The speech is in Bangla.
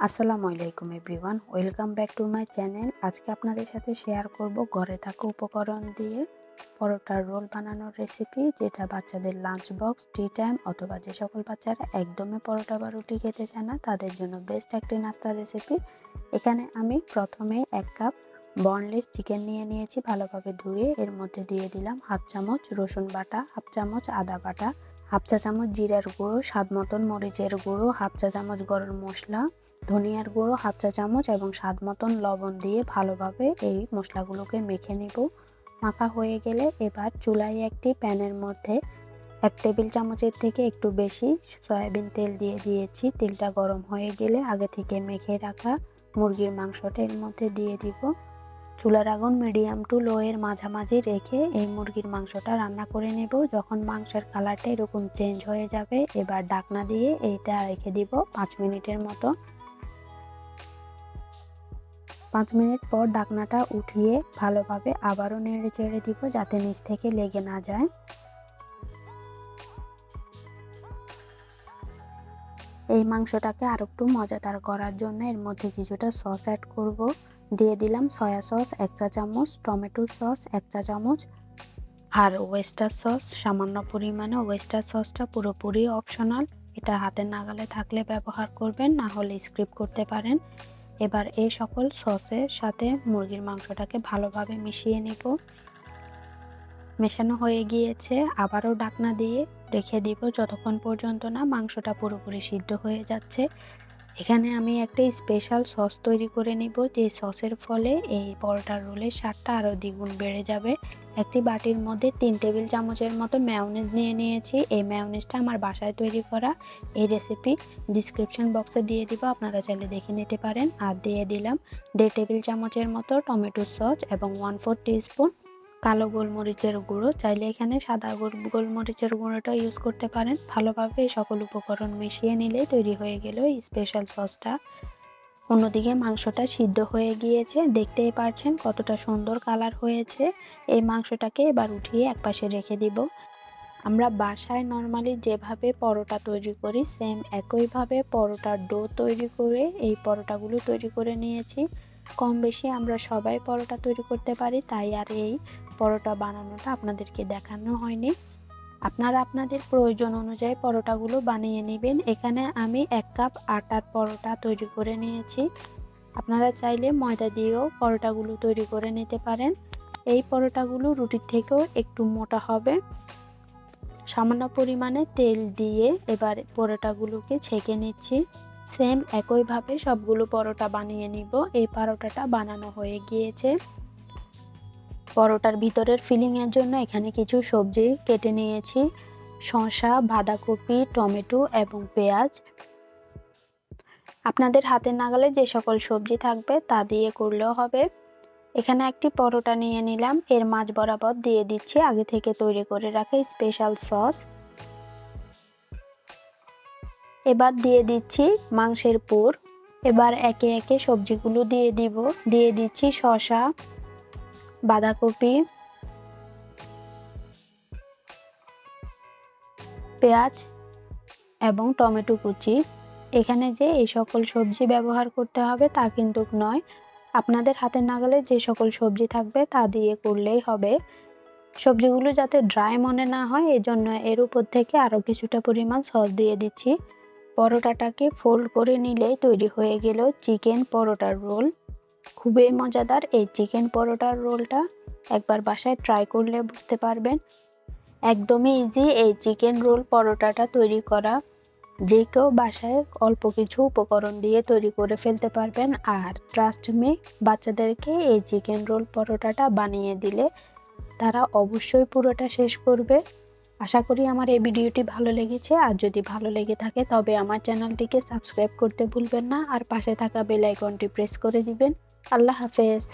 আসসালামু আলাইকুম everyone, welcome back to my channel. আজকে আপনাদের সাথে শেয়ার করব ঘরে থাকা উপকরণ দিয়ে পরোটার রোল বানানোর রেসিপি, যেটা বাচ্চাদের লাঞ্চ বক্স, টি টাইম অথবা যে সকল বাচ্চারা একদমই পরোটা বা রুটি খেতে চায় না তাদের জন্য বেস্ট একটি নাস্তার রেসিপি। এখানে আমি প্রথমেই 1 কাপ বনলেস চিকেন নিয়ে নিয়েছি, ভালোভাবে ধুয়ে। এর মধ্যে দিয়ে দিলাম হাফ চামচ রসুন বাটা, হাফ চামচ আদা বাটা, হাফ চা চামচ জিরার গুঁড়ো, স্বাদ মতন মরিচের গুঁড়ো, হাফ চা চামচ গরম মশলা, ধনিয়ার গুঁড়ো হাফ চা চামচ এবং স্বাদ মতন লবণ দিয়ে ভালোভাবে এই মশলাগুলোকে মেখে নিব। মাখা হয়ে গেলে এবার চুলায় একটি প্যানের মধ্যে 1 টেবিল চামচের থেকে একটু বেশি সয়াবিন তেল দিয়ে দিয়েছি। তেলটা গরম হয়ে গেলে আগে থেকে মেখে রাখা মুরগির মাংসটা এর মধ্যে দিয়ে দিব। চুলার আগুন মিডিয়াম টু লো এর মাঝামাঝি রেখে এই মুরগির মাংসটা রান্না করে নেব। যখন মাংসের কালারটা এরকম চেঞ্জ হয়ে যাবে, এবার ঢাকনা দিয়ে এইটা রেখে দিব 5 মিনিটের মতো। 5 মিনিট পর ঢাকনাটা উঠিয়ে ভালোভাবে আবারও নেড়ে চেড়ে দিব, যাতে নিচ থেকে লেগে না যায়। এই মাংসটাকে আর একটু মজাদার করার জন্য এর মধ্যে কিছুটা সস অ্যাড করব। দিয়ে দিলাম সয়া সস 1 চা চামচ, টমেটো সস 1 চা চামচ আর ওয়েস্টার সস সামান্য পরিমাণে। ওয়েস্টার সসটা পুরোপুরি অপশনাল, এটা হাতের নাগালে থাকলে ব্যবহার করবেন, না হলে স্কিপ করতে পারেন। এবার এই সকল সসের সাথে মুরগির মাংসটাকে ভালোভাবে মিশিয়ে নিব। মেশানো হয়ে গিয়েছে, আবারও ঢাকনা দিয়ে রেখে দিব যতক্ষণ পর্যন্ত না মাংসটা পুরোপুরি সিদ্ধ হয়ে যাচ্ছে। এখানে আমি একটা স্পেশাল সস তৈরি করে নিব, যে সসের ফলে এই পরোটার রোলের স্বাদটা আরও দ্বিগুণ বেড়ে যাবে। একটি বাটির মধ্যে 3 টেবিল চামচের মতো মেয়োনিজ নিয়ে নিয়েছি। এই মেয়োনিজটা আমার বাসায় তৈরি করা, এই রেসিপি ডিসক্রিপশন বক্সে দিয়ে দিব, আপনারা চাইলে দেখে নিতে পারেন। আর দিয়ে দিলাম 1.5 টেবিল চামচের মতো টমেটো সস এবং 1/4 টিস্পুন কালো গোলমরিচের গুঁড়ো। চাইলে এখানে সাদা গোলমরিচের গুঁড়োটা ইউজ করতে পারেন। ভালোভাবে এই সকল উপকরণ মিশিয়ে নিলে তৈরি হয়ে গেল এই স্পেশাল সসটা। অন্যদিকে মাংসটা সিদ্ধ হয়ে গিয়েছে, দেখতেই পারছেন কতটা সুন্দর কালার হয়েছে। এই মাংসটাকে এবার উঠিয়ে একপাশে রেখে দিব। আমরা বাসায় নর্মালি যেভাবে পরোটা তৈরি করি, সেম একইভাবে পরোটার ডো তৈরি করে এই পরোটাগুলো তৈরি করে নিয়েছি। কম বেশি আমরা সবাই পরোটা তৈরি করতে পারি, তাই আর এই পরোটা বানানোটা আপনাদেরকে দেখানো হয়নি। আপনারা আপনাদের প্রয়োজন অনুযায়ী পরোটাগুলো বানিয়ে নেবেন। এখানে আমি 1 কাপ আটার পরোটা তৈরি করে নিয়েছি। আপনারা চাইলে ময়দা দিয়েও পরোটাগুলো তৈরি করে নিতে পারেন। এই পরোটাগুলো রুটির থেকেও একটু মোটা হবে। সামান্য পরিমাণে তেল দিয়ে এবার পরোটাগুলোকে ছেঁকে নিচ্ছি। সেম একইভাবে সবগুলো পরোটা বানিয়ে নিব। এই পরোটাটা বানানো হয়ে গিয়েছে। পরোটার ভিতরের ফিলিংয়ের জন্য এখানে কিছু সবজি কেটে নিয়েছি, শসা, বাঁধাকপি, টমেটো এবং পেঁয়াজ। আপনাদের হাতের নাগালে যে সকল সবজি থাকবে তা দিয়ে করলেও হবে। এখানে একটি পরোটা নিয়ে নিলাম, এর মাঝ বরাবর দিয়ে দিচ্ছি আগে থেকে তৈরি করে রাখা স্পেশাল সস। এবার দিয়ে দিচ্ছি মাংসের পুর। এবার একে একে সবজিগুলো দিয়ে দিব। দিয়ে দিচ্ছি শসা, বাঁধাকপি, পেঁয়াজ এবং টমেটো কুচি। এখানে যে এই সকল সবজি ব্যবহার করতে হবে তা কিন্তু নয়, আপনাদের হাতের নাগালে যে সকল সবজি থাকবে তা দিয়ে করলেই হবে। সবজিগুলো যাতে ড্রাই মনে না হয়, এজন্য এর উপর থেকে আরও কিছুটা পরিমাণ সস দিয়ে দিচ্ছি। পরোটাটাকে ফোল্ড করে নিলেই তৈরি হয়ে গেল চিকেন পরোটার রোল। খুবই মজাদার এই চিকেন পরোটার রোলটা, একবার বাসায় ট্রাই করলে বুঝতে পারবেন। একদমই ইজি এই চিকেন রোল পরোটাটা তৈরি করা। যে কেউ বাসায় অল্প কিছু উপকরণ দিয়ে তৈরি করে ফেলতে পারবেন। আর ট্রাস্ট মি, বাচ্চাদেরকে এই চিকেন রোল পরোটাটা বানিয়ে দিলে তারা অবশ্যই পুরোটা শেষ করবে। আশা করি আমার এই ভিডিওটি ভালো লেগেছে। আর যদি ভালো লেগে থাকে তবে আমার চ্যানেলটিকে সাবস্ক্রাইব করতে ভুলবেন না, আর পাশে থাকা বেল আইকনটি প্রেস করে দিবেন। আল্লাহ হাফেজ।